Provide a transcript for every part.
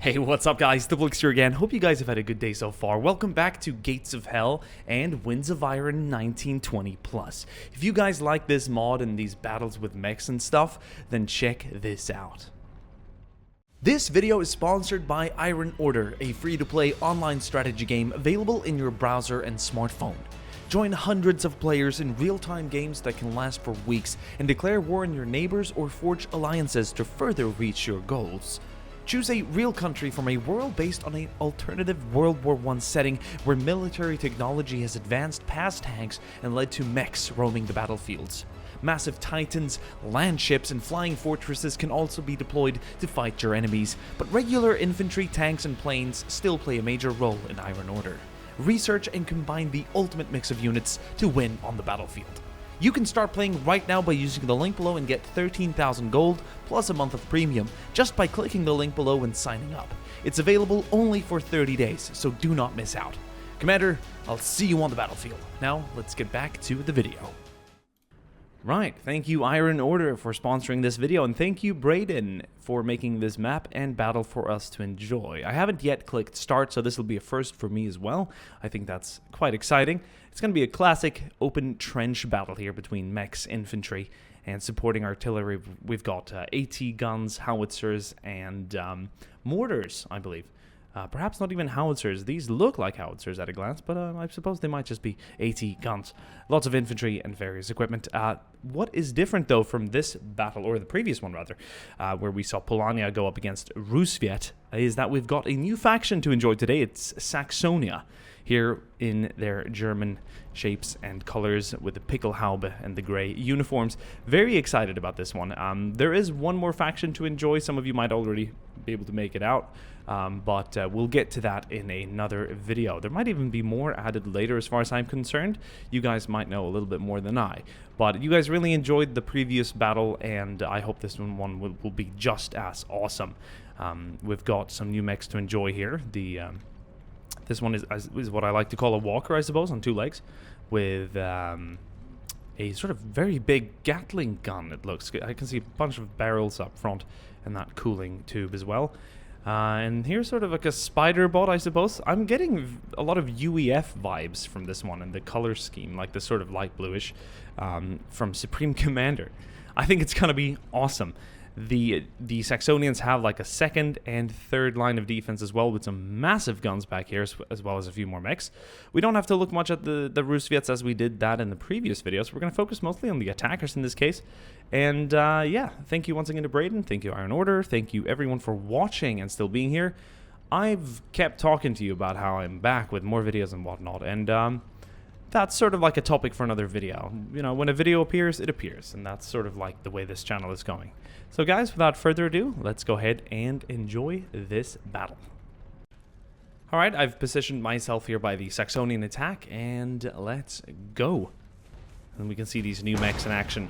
Hey, what's up guys, Diplex here again. Hope you guys have had a good day so far. Welcome back to Gates of Hell and Winds of Iron 1920+. If you guys like this mod and these battles with mechs and stuff, then check this out. This video is sponsored by Iron Order, a free-to-play online strategy game available in your browser and smartphone. Join hundreds of players in real-time games that can last for weeks and declare war on your neighbors or forge alliances to further reach your goals. Choose a real country from a world based on an alternative World War I setting where military technology has advanced past tanks and led to mechs roaming the battlefields. Massive titans, land ships, and flying fortresses can also be deployed to fight your enemies, but regular infantry, tanks, and planes still play a major role in Iron Order. Research and combine the ultimate mix of units to win on the battlefield. You can start playing right now by using the link below and get 13,000 gold plus a month of premium just by clicking the link below and signing up. It's available only for 30 days, so do not miss out. Commander, I'll see you on the battlefield. Now, let's get back to the video. Right, thank you Iron Order for sponsoring this video, and thank you Braeden for making this map and battle for us to enjoy. I haven't yet clicked start, so this will be a first for me as well. I think that's quite exciting. It's going to be a classic open trench battle here between mechs, infantry, and supporting artillery. We've got AT guns, howitzers, and mortars, I believe. Perhaps not even howitzers. These look like howitzers at a glance, but I suppose they might just be AT guns. Lots of infantry and various equipment. What is different, though, from this battle, or the previous one, rather, where we saw Polania go up against Rusviet, is that we've got a new faction to enjoy today. It's Saxonia, here in their German shapes and colors with the Pickelhaube and the gray uniforms. Very excited about this one. There is one more faction to enjoy. Some of you might already be able to make it out. But we'll get to that in another video. There might even be more added later as far as I'm concerned. You guys might know a little bit more than I. But you guys really enjoyed the previous battle, and I hope this one will be just as awesome. We've got some new mechs to enjoy here. This one is what I like to call a walker, I suppose, on two legs, with a sort of very big Gatling gun, it looks. I can see a bunch of barrels up front and that cooling tube as well. And here's sort of like a spider bot, I suppose. I'm getting a lot of UEF vibes from this one and the color scheme, like this sort of light bluish from Supreme Commander. I think it's going to be awesome. The Saxonians have like a second and third line of defense as well, with some massive guns back here, as well as a few more mechs. We don't have to look much at the Rusviets as we did that in the previous videos. We're going to focus mostly on the attackers in this case. And yeah, thank you once again to Braeden. Thank you Iron Order. Thank you everyone for watching and still being here. I've kept talking to you about how I'm back with more videos and whatnot, and that's sort of like a topic for another video. You know, when a video appears, it appears, and that's sort of like the way this channel is going. So guys, without further ado, let's go ahead and enjoy this battle. Alright, I've positioned myself here by the Saxonian attack, and let's go. And we can see these new mechs in action.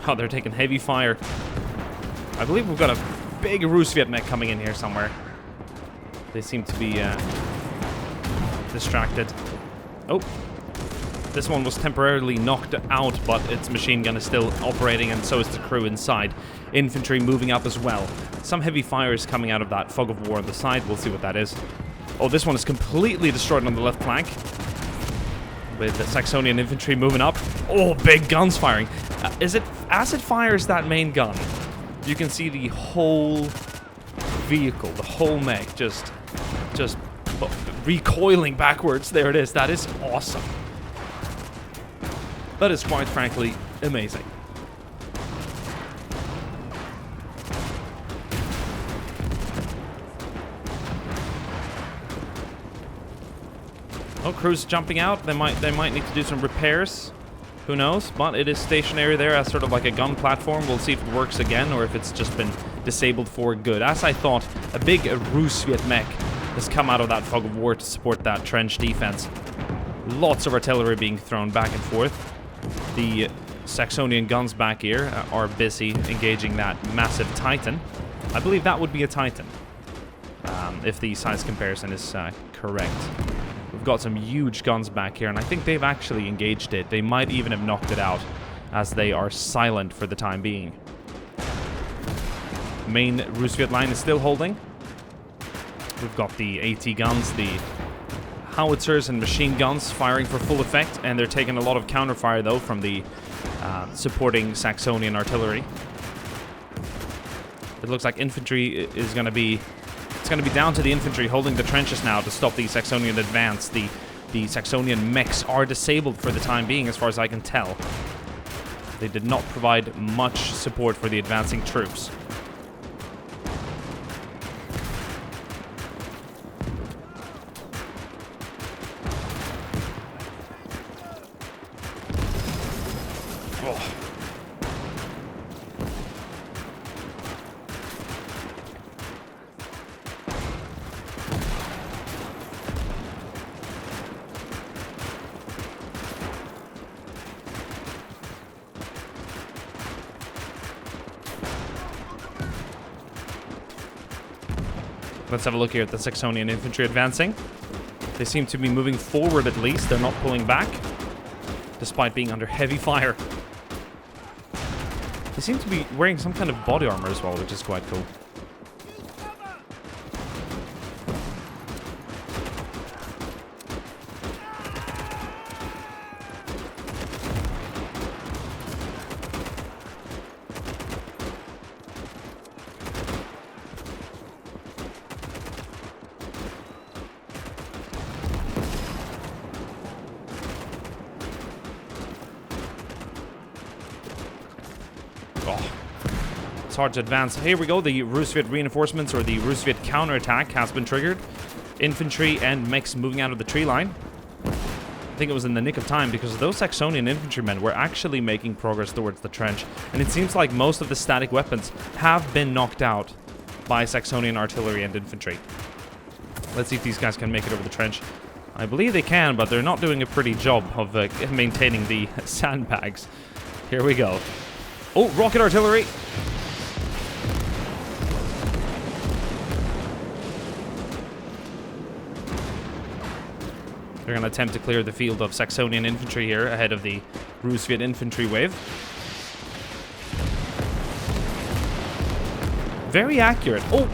Oh, they're taking heavy fire. I believe we've got a big Rusviet mech coming in here somewhere. They seem to be distracted. Oh, this one was temporarily knocked out, but its machine gun is still operating, and so is the crew inside. Infantry moving up as well. Some heavy fire is coming out of that fog of war on the side. We'll see what that is. Oh, this one is completely destroyed on the left flank, with the Saxonian infantry moving up. Oh, big guns firing. As it fires that main gun, you can see the whole vehicle, the whole mech, just recoiling backwards. There it is. That is awesome. That is quite frankly amazing. Oh, crew's jumping out. They might need to do some repairs. Who knows? But it is stationary there as sort of like a gun platform. We'll see if it works again or if it's just been disabled for good. As I thought, a big Rusviet mech has come out of that fog of war to support that trench defense. Lots of artillery being thrown back and forth. The Saxonian guns back here are busy engaging that massive Titan. I believe that would be a Titan, if the size comparison is correct. We've got some huge guns back here, and I think they've actually engaged it. They might even have knocked it out, as they are silent for the time being. Main Rusviet line is still holding. We've got the AT guns, the howitzers and machine guns firing for full effect, and they're taking a lot of counterfire, though, from the supporting Saxonian artillery. It looks like infantry is going to be... It's going to be down to the infantry holding the trenches now to stop the Saxonian advance. The Saxonian mechs are disabled for the time being, as far as I can tell. They did not provide much support for the advancing troops. Oh. Let's have a look here at the Saxonian infantry advancing. They seem to be moving forward at least. They're not pulling back, despite being under heavy fire. They seem to be wearing some kind of body armor as well, which is quite cool. Oh, it's hard to advance. Here we go. The Rusviet reinforcements, or the Rusviet counterattack, has been triggered. Infantry and mechs moving out of the tree line. I think it was in the nick of time, because those Saxonian infantrymen were actually making progress towards the trench. And it seems like most of the static weapons have been knocked out by Saxonian artillery and infantry. Let's see if these guys can make it over the trench. I believe they can, but they're not doing a pretty job of maintaining the sandbags. Here we go. Oh, rocket artillery! They're going to attempt to clear the field of Saxonian infantry here ahead of the Rusviet infantry wave. Very accurate. Oh!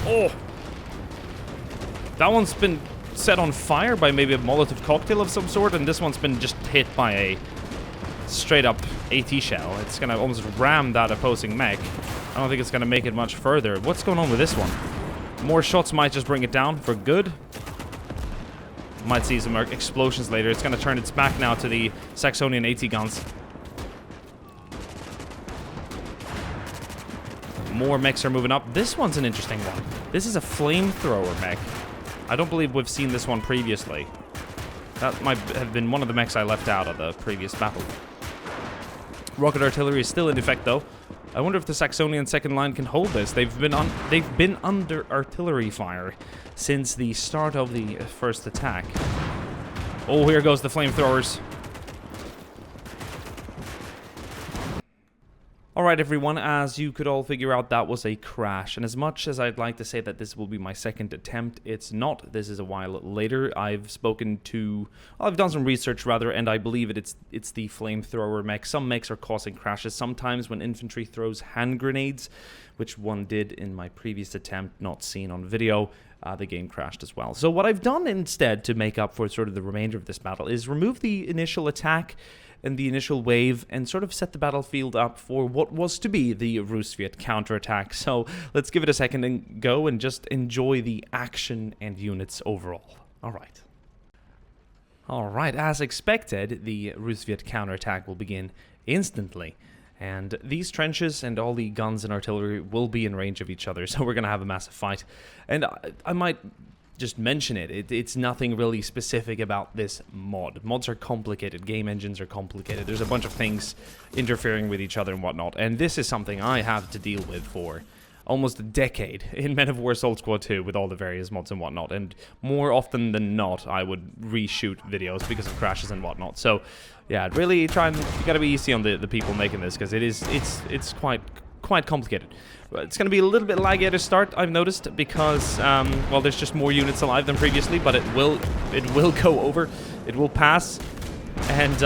Oh! That one's been set on fire by maybe a Molotov cocktail of some sort, and this one's been just hit by a straight-up AT shell. It's gonna almost ram that opposing mech. I don't think it's gonna make it much further. What's going on with this one? More shots might just bring it down for good. Might see some explosions later. It's gonna turn its back now to the Saxonian AT guns. More mechs are moving up. This one's an interesting one. This is a flamethrower mech. I don't believe we've seen this one previously. That might have been one of the mechs I left out of the previous battle. Rocket artillery is still in effect, though. I wonder if the Saxonian second line can hold this. They've been under artillery fire since the start of the first attack. Oh, here goes the flamethrowers. Alright everyone, as you could all figure out, that was a crash, and as much as I'd like to say that this will be my second attempt, it's not. This is a while later. I've done some research rather, and I believe it's the flamethrower mech. Some mechs are causing crashes sometimes when infantry throws hand grenades, which one did in my previous attempt, not seen on video. The game crashed as well. So what I've done instead to make up for sort of the remainder of this battle is remove the initial attack and the initial wave and sort of set the battlefield up for what was to be the Rusviet counterattack. So let's give it a second and go and just enjoy the action and units overall. Alright, as expected, the Rusviet counterattack will begin instantly. And these trenches and all the guns and artillery will be in range of each other, so we're going to have a massive fight. And I might just mention it. It's nothing really specific about this mod. Mods are complicated. Game engines are complicated. There's a bunch of things interfering with each other and whatnot. And this is something I have to deal with for almost a decade in Men of War Assault Squad 2 with all the various mods and whatnot. And more often than not, I would reshoot videos because of crashes and whatnot. So, yeah, really you gotta be easy on the people making this, because it's quite complicated. It's going to be a little bit laggy at the start, I've noticed, because, well, there's just more units alive than previously, but it will go over, it will pass, and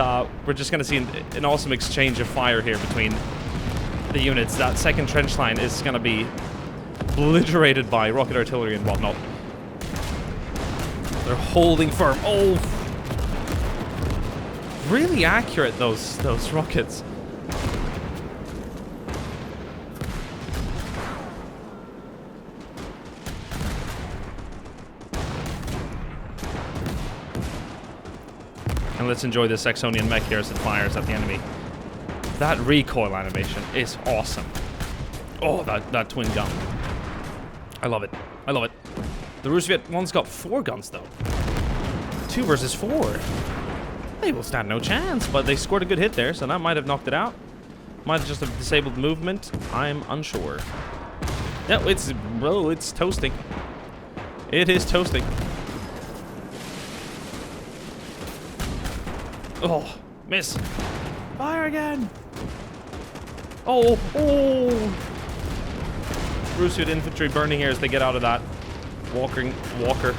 we're just going to see an awesome exchange of fire here between the units. That second trench line is going to be obliterated by rocket artillery and whatnot. They're holding firm. Oh! Really accurate, those rockets. And let's enjoy this Saxonian mech here as it fires at the enemy. That recoil animation is awesome. Oh, that twin gun. I love it. I love it. The Rusviet one's got 4 guns, though. 2 versus 4. They will stand no chance, but they scored a good hit there, so that might have knocked it out. Might have just have disabled movement. I'm unsure. No, it's toasting. It is toasting. Oh, miss. Fire again. Oh. Rusviet infantry burning here as they get out of that. Walker.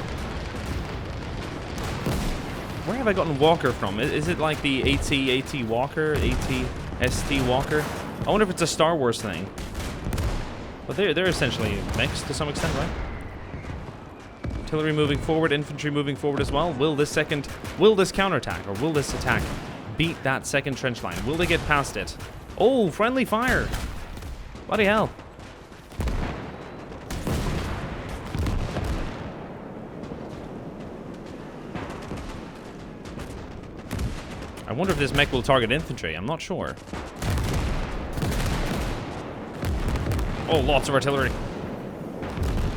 Where have I gotten Walker from? Is it like the AT Walker? AT-ST Walker? I wonder if it's a Star Wars thing. But they're essentially mixed to some extent, right? Artillery moving forward, infantry moving forward as well. Will this counterattack, or will this attack beat that second trench line? Will they get past it? Oh, friendly fire! Bloody hell. I wonder if this mech will target infantry. I'm not sure. Oh, lots of artillery.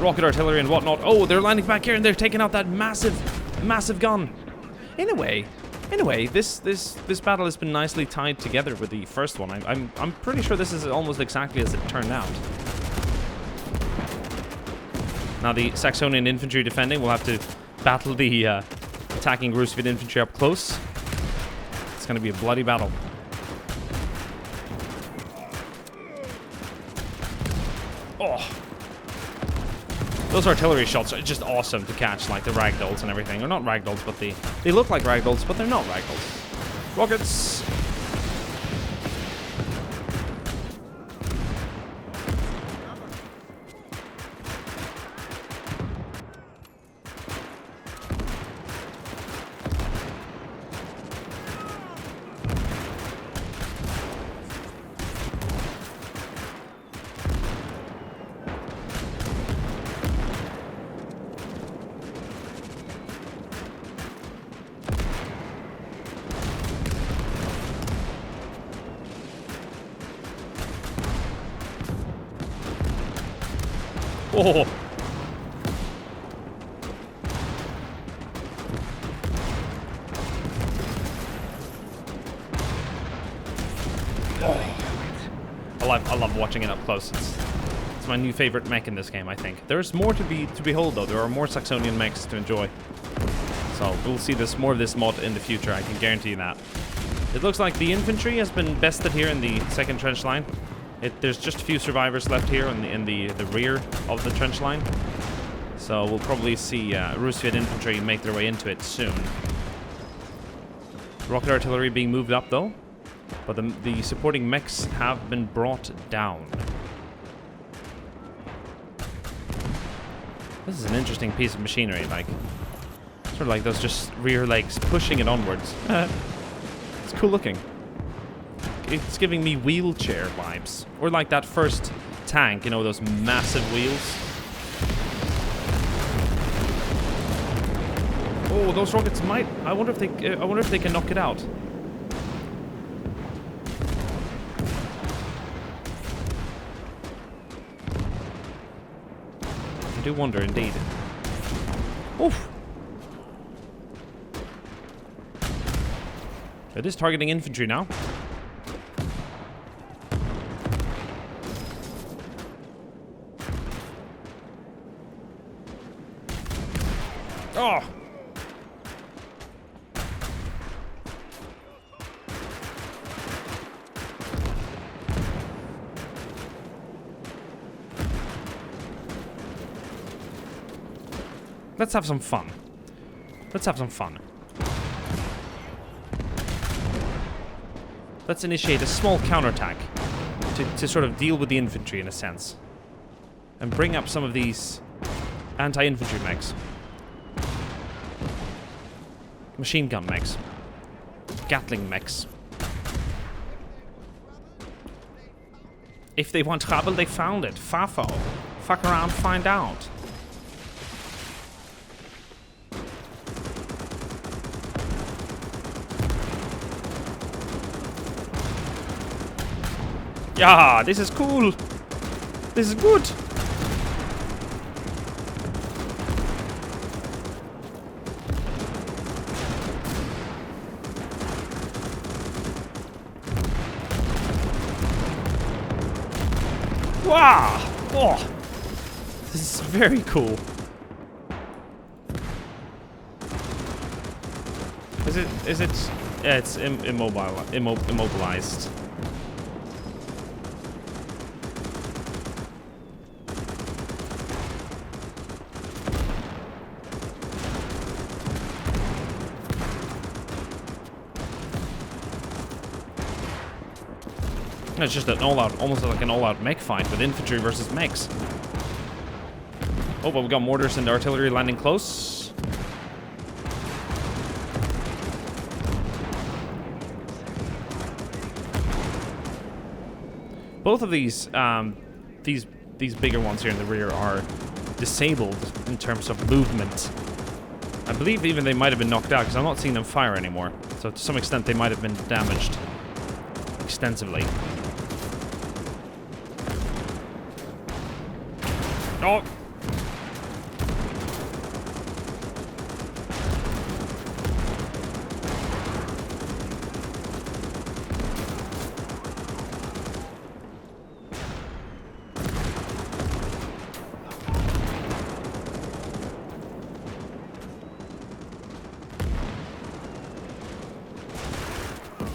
Rocket artillery and whatnot. Oh, they're landing back here and they're taking out that massive gun. In a way, this battle has been nicely tied together with the first one. I'm pretty sure this is almost exactly as it turned out. Now the Saxonian infantry defending will have to battle the attacking Rusviet infantry up close. It's going to be a bloody battle. Oh. Those artillery shots are just awesome to catch, like the ragdolls and everything. Or not ragdolls, but they look like ragdolls, but they're not ragdolls. Rockets! Oh. I love watching it up close. It's my new favorite mech in this game, I think. There's more to behold, though. There are more Saxonian mechs to enjoy. So we'll see more of this mod in the future, I can guarantee you that. It looks like the infantry has been bested here in the second trench line. There's just a few survivors left here in the rear of the trench line. So we'll probably see Rusviet infantry make their way into it soon. Rocket artillery being moved up, though. But the supporting mechs have been brought down. This is an interesting piece of machinery, like sort of like those just rear legs pushing it onwards. It's cool looking. It's giving me wheelchair vibes, or like that first tank, you know, those massive wheels. Oh, those rockets might. I wonder if they can knock it out. I do wonder, indeed. Oof. It is targeting infantry now. Oh! Let's have some fun. Let's have some fun. Let's initiate a small counterattack to sort of deal with the infantry in a sense. And bring up some of these anti-infantry mechs. Machine gun mechs. Gatling mechs. If they want trouble, they found it. Fafo. Fuck around, find out. Yeah, this is cool. This is good. Wow! Oh, this is very cool. Is it? Is it? Yeah, it's immobilized. It's just an all-out, almost like an all-out mech fight with infantry versus mechs. Oh, but we got mortars and artillery landing close. Both of these bigger ones here in the rear are disabled in terms of movement. I believe even they might have been knocked out because I'm not seeing them fire anymore. So to some extent they might have been damaged extensively. Oh!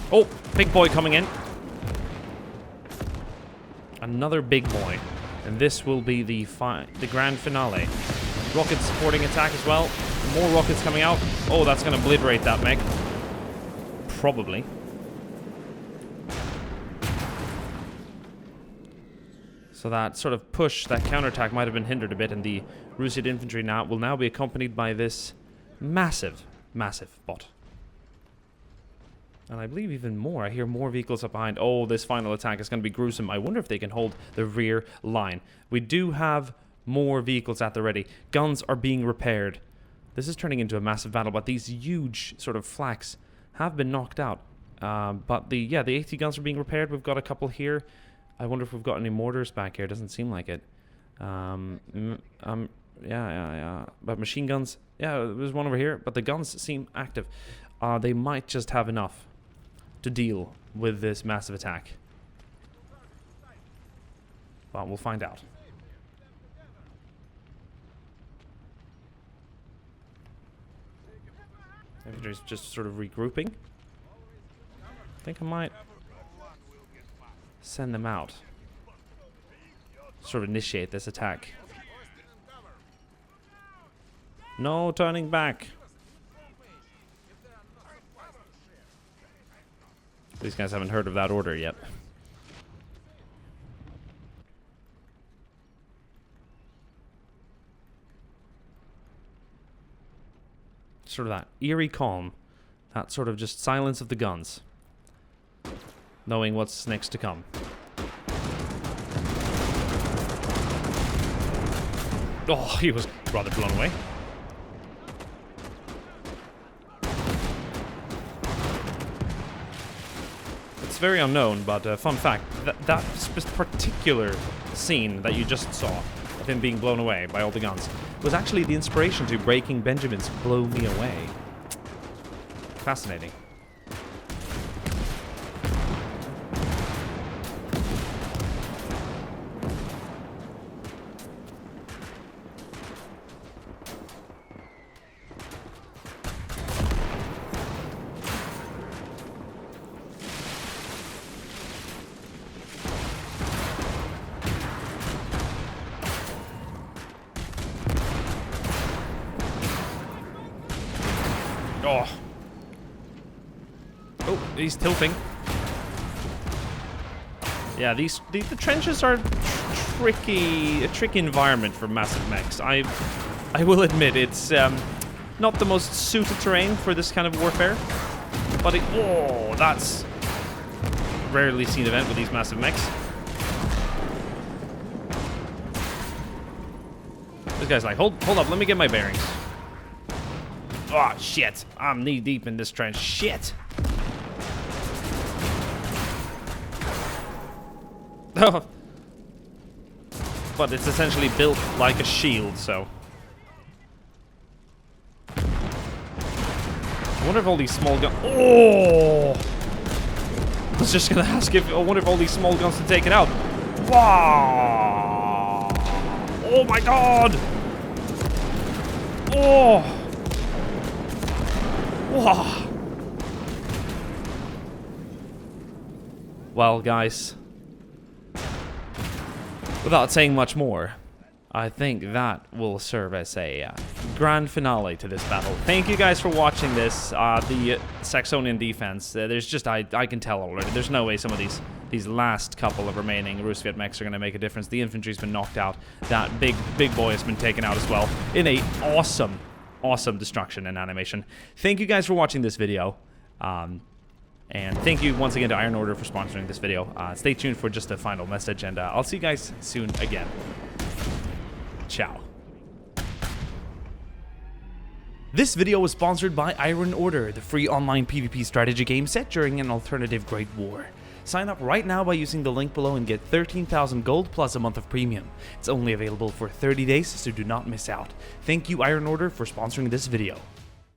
Oh, big boy coming in. Another big boy. And this will be the grand finale. Rockets supporting attack as well. More rockets coming out. Oh, that's going to obliterate that mech. Probably. So that sort of push, that counterattack might have been hindered a bit, and the Rusviet infantry will now be accompanied by this massive, massive bot. And I believe even more. I hear more vehicles up behind. Oh, this final attack is going to be gruesome. I wonder if they can hold the rear line. We do have more vehicles at the ready. Guns are being repaired. This is turning into a massive battle, but these huge sort of flaks have been knocked out. But the AT guns are being repaired. We've got a couple here. I wonder if we've got any mortars back here. Doesn't seem like it. Yeah. But machine guns, yeah, there's one over here. But the guns seem active. They might just have enough to deal with this massive attack. But we'll find out. Infantry's just sort of regrouping. I think I might send them out. Sort of initiate this attack. No turning back. These guys haven't heard of that order yet. Sort of that eerie calm. That sort of just silence of the guns. Knowing what's next to come. Oh, he was rather blown away. It's very unknown, but fun fact, that particular scene that you just saw of him being blown away by all the guns, was actually the inspiration to Breaking Benjamin's Blow Me Away. Fascinating. Oh. Oh, he's tilting. Yeah, the trenches are a tricky environment for massive mechs. I will admit it's not the most suited terrain for this kind of warfare, but that's a rarely seen event with these massive mechs. This guy's like, hold up, let me get my bearings. Oh, shit. I'm knee deep in this trench. Shit. Oh. But it's essentially built like a shield, so. I wonder if all these small guns... Oh! I was just gonna ask if... I wonder if all these small guns can take it out. Wow! Oh my god! Oh! Whoa. Well, guys, without saying much more, I think that will serve as a grand finale to this battle. Thank you guys for watching this. The Saxonian defense, there's just, I can tell already, there's no way some of these last couple of remaining Rusviet mechs are going to make a difference. The infantry's been knocked out. That big boy has been taken out as well in a awesome destruction and animation. Thank you guys for watching this video. And thank you once again to Iron Order for sponsoring this video. Stay tuned for just a final message, and I'll see you guys soon again. Ciao. This video was sponsored by Iron Order, the free online PvP strategy game set during an alternative Great War. Sign up right now by using the link below and get 13,000 gold plus a month of premium. It's only available for 30 days, so do not miss out. Thank you, Iron Order, for sponsoring this video.